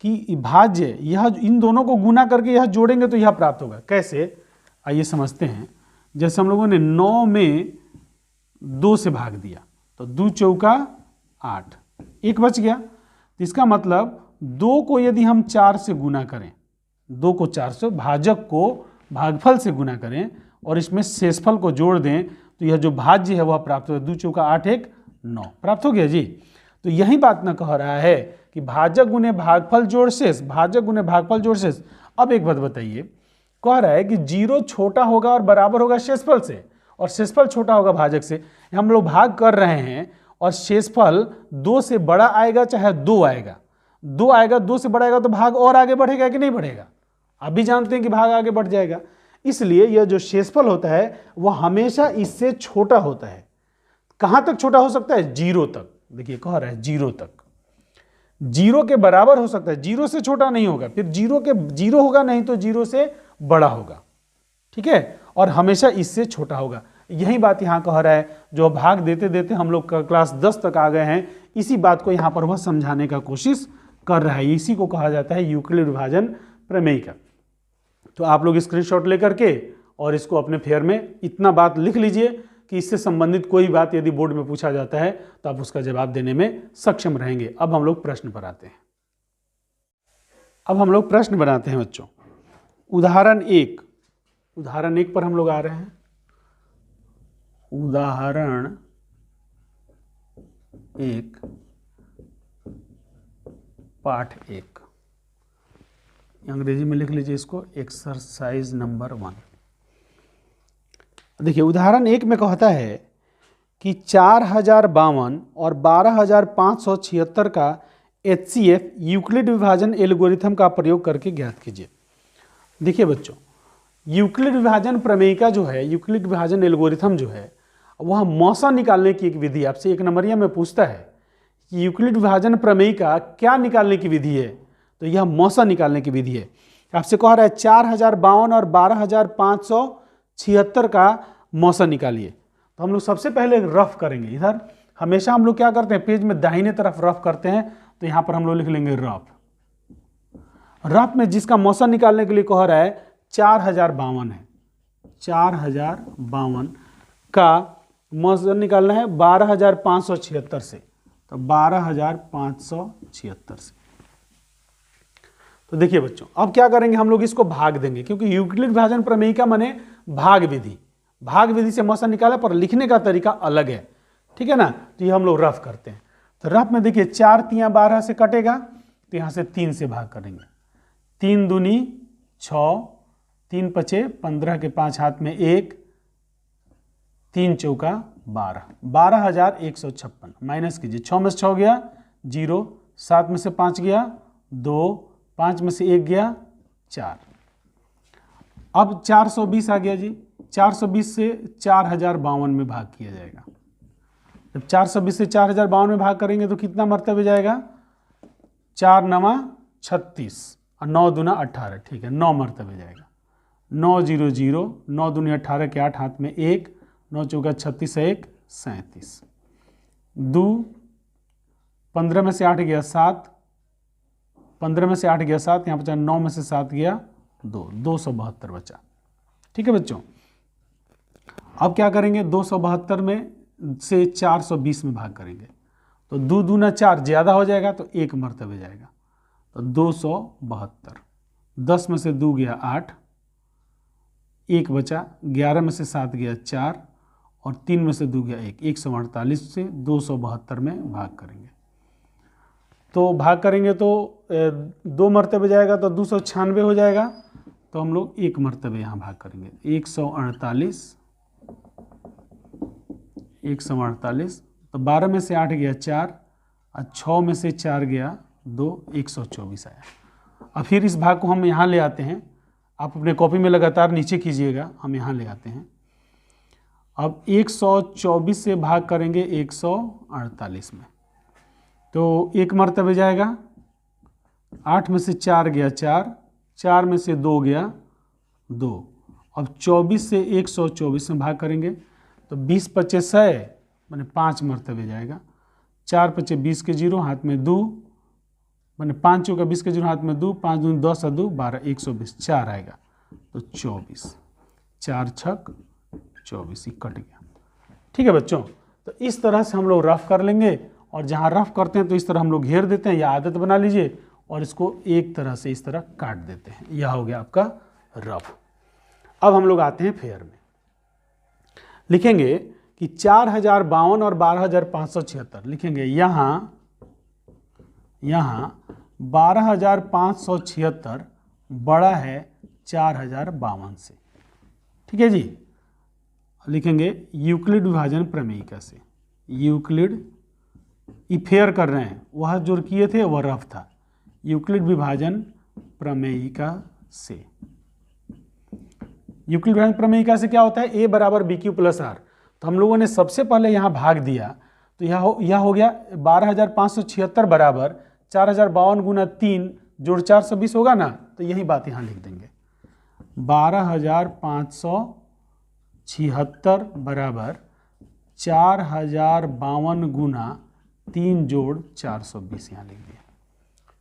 [SPEAKER 1] कि भाज्य यह इन दोनों को गुना करके यह जोड़ेंगे तो यह प्राप्त होगा। कैसे, आइए समझते हैं। जैसे हम लोगों ने 9 में 2 से भाग दिया तो 2 चौका 8, 1 बच गया। तो इसका मतलब 2 को यदि हम 4 से गुना करें, 2 को 4 से, भाजक को भागफल से गुना करें और इसमें शेषफल को जोड़ दें तो यह जो भाज्य है वह प्राप्त होगा। 2 चौका 8, 1 9 प्राप्त हो गया जी। तो यही बात ना कह रहा है कि भाजक गुने भागफल जोड़ शेष, भाजक गुने भागफल जोड़ शेष। अब एक बात बताइए, कह रहा है कि 0 छोटा होगा और बराबर होगा शेषफल से और शेषफल छोटा होगा भाजक से। हम लोग भाग कर रहे हैं और शेषफल 2 से बड़ा आएगा चाहे 2 आएगा, 2 आएगा, 2 से बड़ा आएगा तो भाग और आगे बढ़ेगा कि नहीं बढ़ेगा। आप भी जानते हैं कि भाग आगे बढ़ जाएगा। इसलिए यह जो शेषफल होता है वह हमेशा इससे छोटा होता है। कहां तक छोटा हो सकता है, 0 तक। देखिए कह रहा है 0 तक, 0 के बराबर हो सकता है, 0 से छोटा नहीं होगा, फिर 0 होगा, नहीं तो 0 से बड़ा होगा। ठीक है, और हमेशा इससे छोटा होगा। यही बात यहां कह रहा है। जो भाग देते देते हम लोग क्लास 10 तक आ गए हैं, इसी बात को यहां पर वह समझाने का कोशिश कर रहा है। इसी को कहा जाता है यूक्लिड विभाजन प्रमेय का। तो आप लोग स्क्रीनशॉट लेकर के और इसको अपने फेयर में इतना बात लिख लीजिए कि इससे संबंधित कोई बात यदि बोर्ड में पूछा जाता है तो आप उसका जवाब देने में सक्षम रहेंगे। अब हम लोग प्रश्न पर आते हैं। अब हम लोग प्रश्न बनाते हैं बच्चों। उदाहरण 1 पर हम लोग आ रहे हैं। उदाहरण 1 पाठ 1, अंग्रेजी में लिख लीजिए इसको, एक्सरसाइज नंबर 1। देखिए उदाहरण 1 में कहता है कि 4052 और 12576 का HCF यूक्लिड विभाजन एल्गोरिथम का प्रयोग करके ज्ञात कीजिए। देखिए बच्चों, यूक्लिड विभाजन प्रमेय का जो है, यूक्लिड विभाजन एल्गोरिथम जो है, वह मौसा निकालने की एक विधि आपसे 1 नंबरिया में पूछता है कि यूक्लिड विभाजन प्रमेय का क्या निकालने की विधि है, तो यह मौसा निकालने की विधि है। आपसे कह रहा है 4052 और 12576 का मौसा निकालिए। तो हम लोग सबसे पहले रफ करेंगे। इधर हमेशा हम लोग क्या करते हैं, पेज में दाहिने तरफ रफ करते हैं, तो यहाँ पर हम लोग लिख लेंगे रफ में जिसका मौसा निकालने के लिए कह रहा है 4052 है, 4052 का मौसा निकालना है 12576 से, तो 12576 से। तो देखिए बच्चों, अब क्या करेंगे, हम लोग इसको भाग देंगे, क्योंकि यूक्लिड विभाजन प्रमेय का माने भाग विधि से मौसा निकाला, पर लिखने का तरीका अलग है। ठीक है ना, तो ये हम लोग रफ करते हैं। तो रफ में देखिए 4 तियां 12 से कटेगा, तो यहां से 3 से भाग करेंगे। 3 दूनी 6, 3 पचे 15 के 5 हाथ में 1, 3 चौका 12, 12156 माइनस कीजिए। 6 में से 6 गया 0, 7 में से 5 गया 2, 5 में से 1 गया 4। अब 420 आ गया जी, 420 से 4052 में भाग किया जाएगा। जब 420 से 4052 में भाग करेंगे तो कितना मरतबे जाएगा, 4 9 36 और 9 दूना 18, ठीक है 9 मरतबे जाएगा। 9 0 0, 9 दूनी 18 के 8 हाथ में 1, 9 चौका 36 1 37, 2 15 में से 8 गया 7, 15 में से 8 गया 7, यहाँ बचा 9 में से 7 गया 2, 272 बचा। ठीक है बच्चों, अब क्या करेंगे, 272 में से 420 में भाग करेंगे तो 2 दूना 4 ज़्यादा हो जाएगा तो 1 मरतबे जाएगा, तो 272। 10 में से 2 गया 8, 1 बचा, 11 में से 7 गया 4 और 3 में से 2 गया 1, 148 से 272 में भाग करेंगे। तो भाग करेंगे तो 2 मरतबे जाएगा तो 296 हो जाएगा, तो हम लोग 1 मरतबे यहाँ भाग करेंगे। 148, तो 12 में से 8 गया 4 और 6 में से 4 गया 2, 124 आया। अब फिर इस भाग को हम यहाँ ले आते हैं, आप अपने कॉपी में लगातार नीचे कीजिएगा, हम यहाँ ले आते हैं। अब 124 से भाग करेंगे 148 में, तो 1 मरतबे जाएगा। 8 में से 4 गया 4, 4 में से 2 गया 2। अब 24 से 124 में भाग करेंगे तो 20 25 100 मैंने 5 मरतबे जाएगा। 4 25 20 के 0 हाथ में 2, मैंने 5 चौका 20 के 0 हाथ में 2, 5 दूनी 10 और 2 12, 120, 4 आएगा तो 24, 4 छक 24, ही कट गया। ठीक है बच्चों, तो इस तरह से हम लोग रफ कर लेंगे, और जहाँ रफ करते हैं तो इस तरह हम लोग घेर देते हैं, या आदत बना लीजिए, और इसको एक तरह से इस तरह काट देते हैं। यह हो गया आपका रफ। अब हम लोग आते हैं फेयर में, लिखेंगे कि 4052 और 12576 लिखेंगे। यहाँ 12576 बड़ा है 4052 से। ठीक है जी, लिखेंगे यूक्लिड विभाजन प्रमेयिका से। यूक्लिड फेयर कर रहे हैं, वह जो किए थे वह रफ था। यूक्लिड विभाजन प्रमेयिका से, यूक्लिड विभाजन प्रमेयिका से क्या होता है, ए बराबर बी क्यू प्लस आर। तो हम लोगों ने सबसे पहले यहाँ भाग दिया, तो यह हो गया 12576 बराबर 4052 गुना 3 जोड़ 420 होगा ना, तो यही बात यहाँ लिख देंगे। 12576 बराबर 4052 गुना 3 जोड़ 420 यहाँ लिख दिया।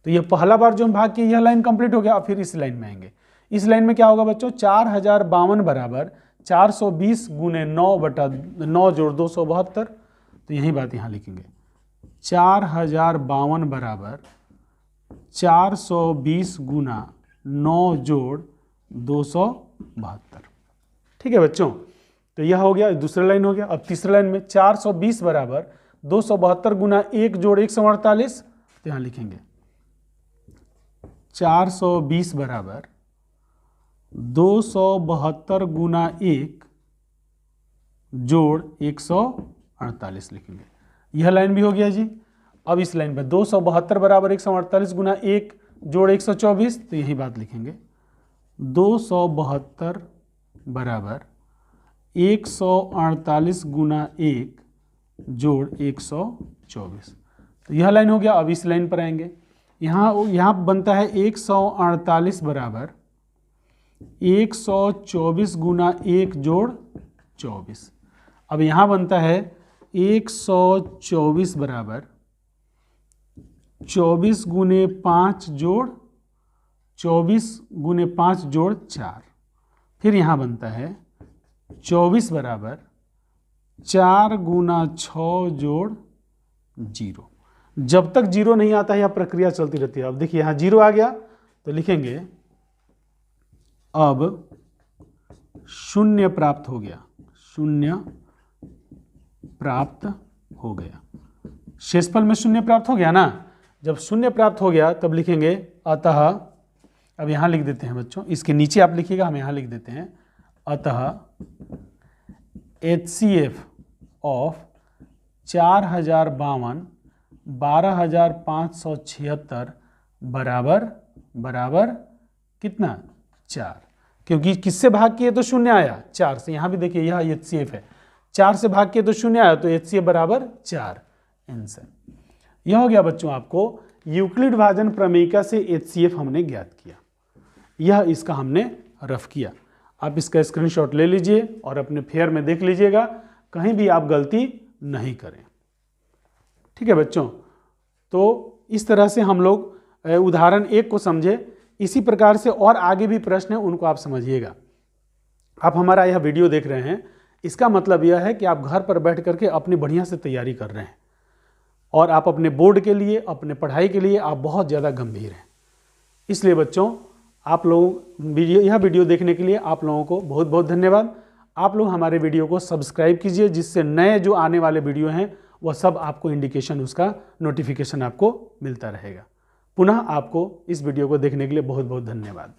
[SPEAKER 1] तो ये पहला बार जो हम भाग किए यह लाइन कंप्लीट हो गया। अब फिर इस लाइन में आएंगे। इस लाइन में क्या होगा बच्चों, 4052 बराबर 420 गुने 9 जोड़ 272, तो यही बात यहाँ लिखेंगे। 4052 बराबर 420 गुना 9 जोड़ 272। ठीक है बच्चों, तो यह हो गया, दूसरा लाइन हो गया। अब तीसरा लाइन में 420 बराबर 272 गुना 1 जोड़ 148, तो यहाँ लिखेंगे 420 बराबर 272 गुना 1 जोड़ 148 लिखेंगे। यह लाइन भी हो गया जी। अब इस लाइन में 272 बराबर 148 गुना 1 जोड़ 124, तो यही बात लिखेंगे। 272 बराबर 148 गुना 1 जोड़ 124, तो यह लाइन हो गया। अब इस लाइन पर आएंगे। यहाँ बनता है 148 बराबर 124 गुना 1 जोड़ 24। अब यहाँ बनता है 124 बराबर 24 गुने 5 जोड़ 4। फिर यहाँ बनता है 24 बराबर 4 गुना 6 जोड़ 0। जब तक 0 नहीं आता है यह प्रक्रिया चलती रहती है। अब देखिए यहाँ 0 आ गया तो लिखेंगे अब 0 प्राप्त हो गया, 0 प्राप्त हो गया। शेषफल में 0 प्राप्त हो गया ना। जब 0 प्राप्त हो गया तब लिखेंगे अतः, अब यहाँ लिख देते हैं बच्चों, इसके नीचे आप लिखिएगा, हम यहाँ लिख देते हैं अतः HCF ऑफ 4052 12576 बराबर कितना 4, क्योंकि किससे भाग किए तो शून्य आया 4 से। यहाँ भी देखिए यह HCF है, 4 से भाग किए तो शून्य आया तो HCF बराबर 4। आंसर यह हो गया बच्चों, आपको यूक्लिड भाजन प्रमेयिका से HCF हमने ज्ञात किया। यह इसका हमने रफ किया। आप इसका स्क्रीनशॉट ले लीजिए और अपने फेयर में देख लीजिएगा, कहीं भी आप गलती नहीं करें। ठीक है बच्चों, तो इस तरह से हम लोग उदाहरण 1 को समझे। इसी प्रकार से और आगे भी प्रश्न है, उनको आप समझिएगा। आप हमारा यह वीडियो देख रहे हैं, इसका मतलब यह है कि आप घर पर बैठ करके अपनी बढ़िया से तैयारी कर रहे हैं और आप अपने बोर्ड के लिए, अपने पढ़ाई के लिए आप बहुत ज़्यादा गंभीर हैं। इसलिए बच्चों, आप लोग यह वीडियो देखने के लिए आप लोगों को बहुत बहुत धन्यवाद। आप लोग हमारे वीडियो को सब्सक्राइब कीजिए, जिससे नए जो आने वाले वीडियो हैं वह सब आपको इंडिकेशन, उसका नोटिफिकेशन आपको मिलता रहेगा। पुनः आपको इस वीडियो को देखने के लिए बहुत बहुत धन्यवाद।